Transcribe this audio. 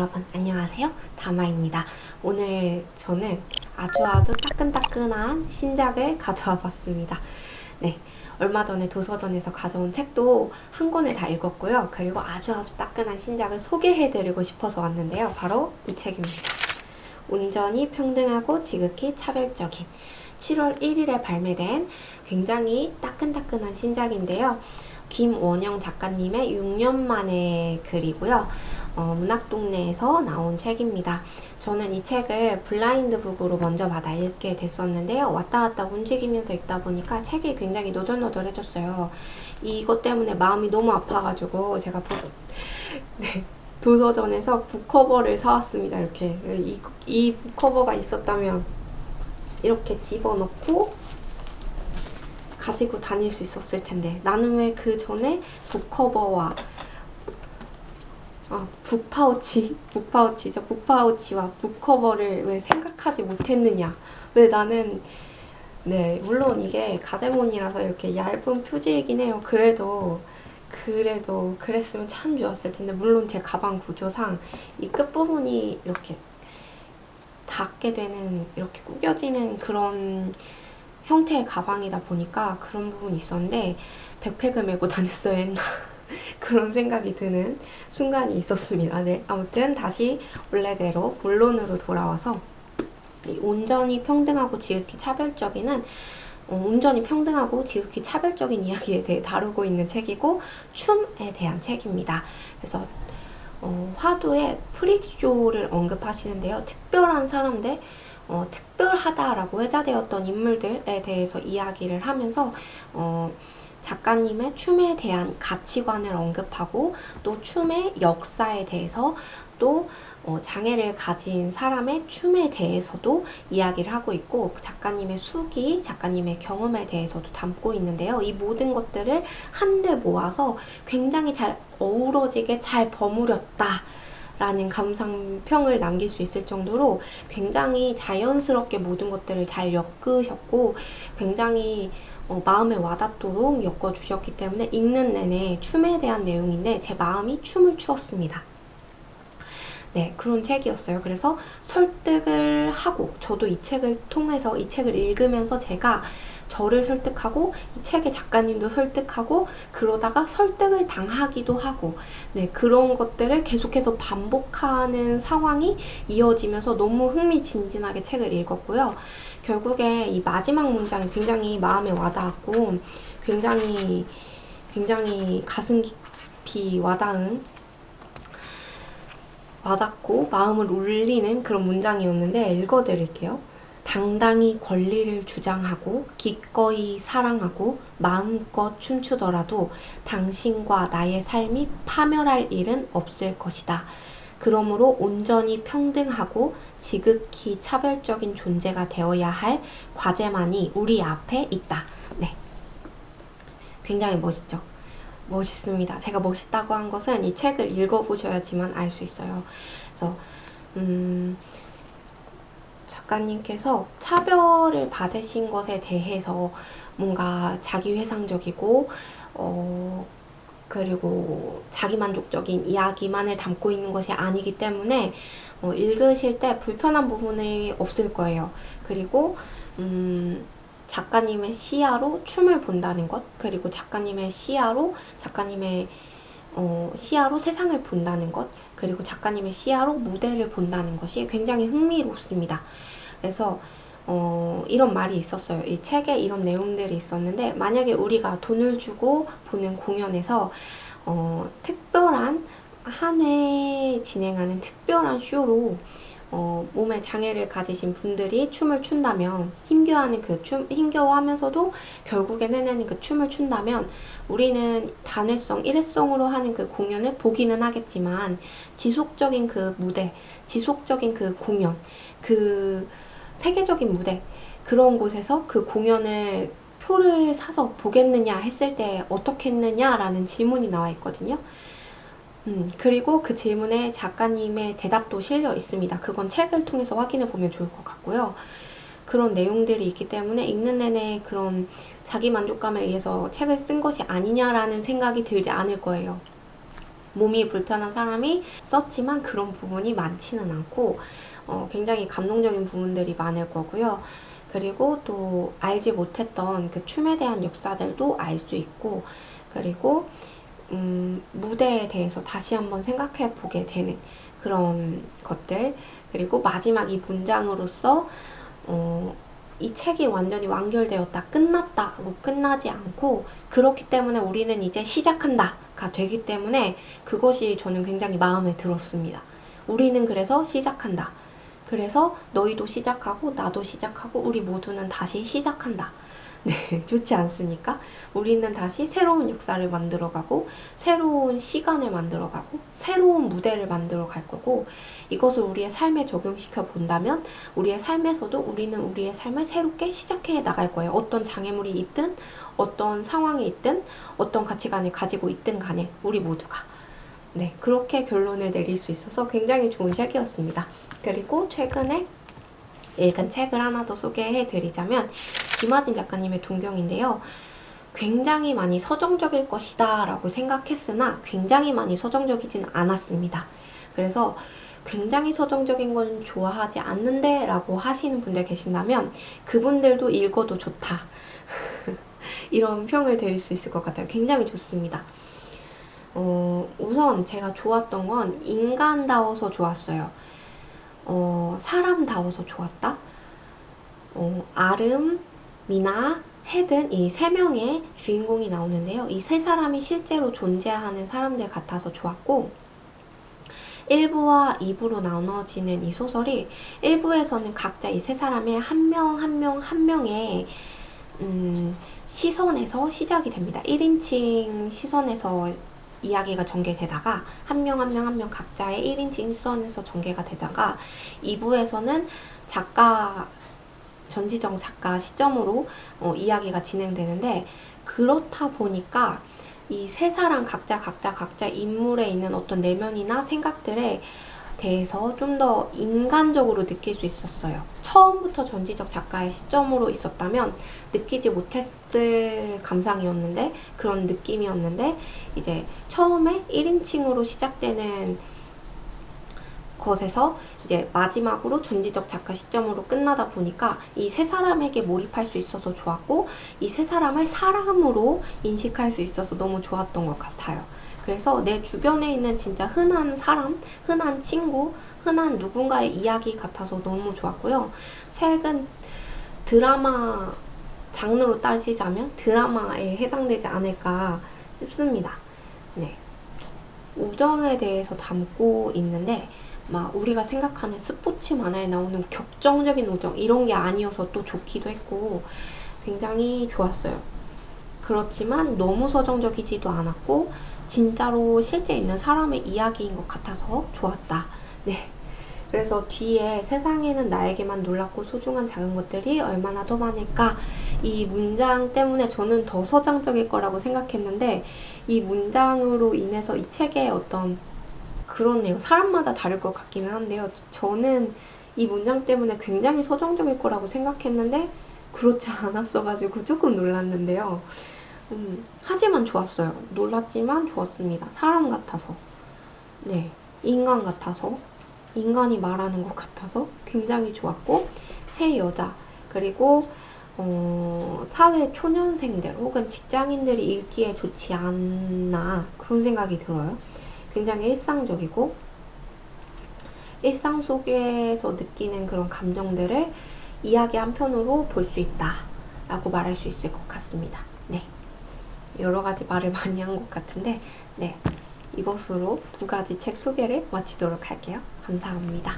여러분 안녕하세요, 다마입니다. 오늘 저는 아주 따끈따끈한 신작을 가져와 봤습니다. 네, 얼마 전에 도서전에서 가져온 책도 한 권을 다 읽었고요. 그리고 아주 따끈한 신작을 소개해드리고 싶어서 왔는데요. 바로 이 책입니다. 온전히 평등하고 지극히 차별적인, 7월 1일에 발매된 굉장히 따끈따끈한 신작인데요. 김원영 작가님의 6년 만의 글이고요. 문학동네에서 나온 책입니다. 저는 이 책을 블라인드북으로 먼저 받아 읽게 됐었는데요. 왔다 갔다 움직이면서 읽다 보니까 책이 굉장히 너덜너덜해졌어요. 이것 때문에 마음이 너무 아파가지고 제가 네, 도서전에서 북커버를 사왔습니다. 이렇게 이 북커버가 있었다면 이렇게 집어넣고 가지고 다닐 수 있었을 텐데, 나는 왜 그 전에 북커버와 북파우치와 북커버를 왜 생각하지 못했느냐. 왜 나는, 네, 물론 이게 가데몬이라서 이렇게 얇은 표지이긴 해요. 그래도 그랬으면 참 좋았을 텐데, 물론 제 가방 구조상 이 끝부분이 이렇게 닿게 되는, 이렇게 구겨지는 그런 형태의 가방이다 보니까 그런 부분이 있었는데, 백팩을 메고 다녔어야 했나 그런 생각이 드는 순간이 있었습니다. 네, 아무튼 다시 원래대로 본론으로 돌아와서 온전히 평등하고 지극히 차별적인은 온전히 평등하고 지극히 차별적인 이야기에 대해 다루고 있는 책이고, 춤에 대한 책입니다. 그래서 화두에 프릭쇼를 언급하시는데요. 특별한 사람들, 특별하다라고 회자되었던 인물들에 대해서 이야기를 하면서 작가님의 춤에 대한 가치관을 언급하고, 또 춤의 역사에 대해서, 또 장애를 가진 사람의 춤에 대해서도 이야기를 하고 있고, 작가님의 수기, 작가님의 경험에 대해서도 담고 있는데요. 이 모든 것들을 한데 모아서 굉장히 잘 어우러지게 잘 버무렸다 라는 감상평을 남길 수 있을 정도로 굉장히 자연스럽게 모든 것들을 잘 엮으셨고, 굉장히 마음에 와닿도록 엮어주셨기 때문에 읽는 내내 춤에 대한 내용인데 제 마음이 춤을 추었습니다. 네, 그런 책이었어요. 그래서 설득을 하고, 저도 이 책을 통해서, 이 책을 읽으면서 제가 저를 설득하고, 이 책의 작가님도 설득하고, 그러다가 설득을 당하기도 하고, 네, 그런 것들을 계속해서 반복하는 상황이 이어지면서 너무 흥미진진하게 책을 읽었고요. 결국에 이 마지막 문장이 굉장히 마음에 와닿았고, 굉장히 가슴 깊이 와닿고 마음을 울리는 그런 문장이었는데, 읽어드릴게요. 당당히 권리를 주장하고 기꺼이 사랑하고 마음껏 춤추더라도 당신과 나의 삶이 파멸할 일은 없을 것이다. 그러므로 온전히 평등하고 지극히 차별적인 존재가 되어야 할 과제만이 우리 앞에 있다. 네, 굉장히 멋있죠? 멋있습니다. 제가 멋있다고 한 것은 이 책을 읽어보셔야지만 알 수 있어요. 그래서 작가님께서 차별을 받으신 것에 대해서 뭔가 자기회상적이고 그리고 자기만족적인 이야기만을 담고 있는 것이 아니기 때문에 읽으실 때 불편한 부분이 없을 거예요. 그리고 작가님의 시야로 춤을 본다는 것, 그리고 작가님의 시야로 세상을 본다는 것, 그리고 작가님의 시야로 무대를 본다는 것이 굉장히 흥미롭습니다. 그래서 이런 말이 있었어요. 이 책에 이런 내용들이 있었는데, 만약에 우리가 돈을 주고 보는 공연에서 한 해 진행하는 특별한 쇼로 몸에 장애를 가지신 분들이 춤을 춘다면, 힘겨워하면서도 결국엔 해내는 그 춤을 춘다면, 우리는 단회성, 일회성으로 하는 그 공연을 보기는 하겠지만, 지속적인 그 무대, 지속적인 그 공연, 그 세계적인 무대, 그런 곳에서 그 공연을 표를 사서 보겠느냐 했을 때 어떻게 했느냐라는 질문이 나와 있거든요. 그리고 그 질문에 작가님의 대답도 실려 있습니다. 그건 책을 통해서 확인해 보면 좋을 것 같고요. 그런 내용들이 있기 때문에 읽는 내내 그런 자기 만족감에 의해서 책을 쓴 것이 아니냐라는 생각이 들지 않을 거예요. 몸이 불편한 사람이 썼지만 그런 부분이 많지는 않고 굉장히 감동적인 부분들이 많을 거고요. 그리고 또 알지 못했던 그 춤에 대한 역사들도 알 수 있고, 그리고 무대에 대해서 다시 한번 생각해 보게 되는 그런 것들, 그리고 마지막 이 문장으로서 이 책이 완전히 완결되었다, 끝났다로 끝나지 않고, 그렇기 때문에 우리는 이제 시작한다가 되기 때문에 그것이 저는 굉장히 마음에 들었습니다. 우리는 그래서 시작한다. 그래서 너희도 시작하고 나도 시작하고 우리 모두는 다시 시작한다. 네, 좋지 않습니까? 우리는 다시 새로운 역사를 만들어가고 새로운 시간을 만들어가고 새로운 무대를 만들어 갈 거고, 이것을 우리의 삶에 적용시켜 본다면 우리의 삶에서도 우리는 우리의 삶을 새롭게 시작해 나갈 거예요. 어떤 장애물이 있든 어떤 상황이 있든 어떤 가치관을 가지고 있든 간에 우리 모두가. 네, 그렇게 결론을 내릴 수 있어서 굉장히 좋은 책이었습니다. 그리고 최근에 읽은 책을 하나 더 소개해 드리자면 김하진 작가님의 동경인데요. 굉장히 많이 서정적일 것이다 라고 생각했으나 굉장히 많이 서정적이진 않았습니다. 그래서 굉장히 서정적인 건 좋아하지 않는데 라고 하시는 분들 계신다면 그분들도 읽어도 좋다. 이런 평을 드릴 수 있을 것 같아요. 굉장히 좋습니다. 우선 제가 좋았던 건 인간다워서 좋았어요. 사람다워서 좋았다. 아름, 미나, 헤든 이 세 명의 주인공이 나오는데요. 이 세 사람이 실제로 존재하는 사람들 같아서 좋았고, 1부와 2부로 나눠지는 이 소설이 1부에서는 각자 이 세 사람의 한 명 한 명 한 명의 시선에서 시작이 됩니다. 1인칭 시선에서 이야기가 전개되다가 한 명 한 명 한 명 각자의 1인칭 시선에서 전개가 되다가 2부에서는 전지정 작가 시점으로 이야기가 진행되는데, 그렇다 보니까 이 세 사람 각자 인물에 있는 어떤 내면이나 생각들에 대해서 좀 더 인간적으로 느낄 수 있었어요. 처음부터 전지적 작가의 시점으로 있었다면 느끼지 못했을 감상이었는데, 그런 느낌이었는데, 이제 처음에 1인칭으로 시작되는 것에서 이제 마지막으로 전지적 작가 시점으로 끝나다 보니까 이 세 사람에게 몰입할 수 있어서 좋았고, 이 세 사람을 사람으로 인식할 수 있어서 너무 좋았던 것 같아요. 그래서 내 주변에 있는 진짜 흔한 사람, 흔한 친구, 흔한 누군가의 이야기 같아서 너무 좋았고요. 책은 드라마 장르로 따지자면 드라마에 해당되지 않을까 싶습니다. 네. 우정에 대해서 담고 있는데 막 우리가 생각하는 스포츠 만화에 나오는 격정적인 우정 이런 게 아니어서 또 좋기도 했고 굉장히 좋았어요. 그렇지만 너무 서정적이지도 않았고 진짜로 실제 있는 사람의 이야기인 것 같아서 좋았다. 네. 그래서 뒤에 세상에는 나에게만 놀랍고 소중한 작은 것들이 얼마나 더 많을까, 이 문장 때문에 저는 더 서정적일 거라고 생각했는데 이 문장으로 인해서 이 책의 어떤 그렇네요. 사람마다 다를 것 같기는 한데요. 저는 이 문장 때문에 굉장히 서정적일 거라고 생각했는데 그렇지 않았어가지고 조금 놀랐는데요. 하지만 좋았어요. 놀랐지만 좋았습니다. 사람 같아서. 네. 인간 같아서. 인간이 말하는 것 같아서 굉장히 좋았고, 세 여자, 그리고 사회 초년생들 혹은 직장인들이 읽기에 좋지 않나 그런 생각이 들어요. 굉장히 일상적이고 일상 속에서 느끼는 그런 감정들을 이야기 한 편으로 볼 수 있다 라고 말할 수 있을 것 같습니다. 네, 여러 가지 말을 많이 한 것 같은데 네, 이것으로 두 가지 책 소개를 마치도록 할게요. 감사합니다.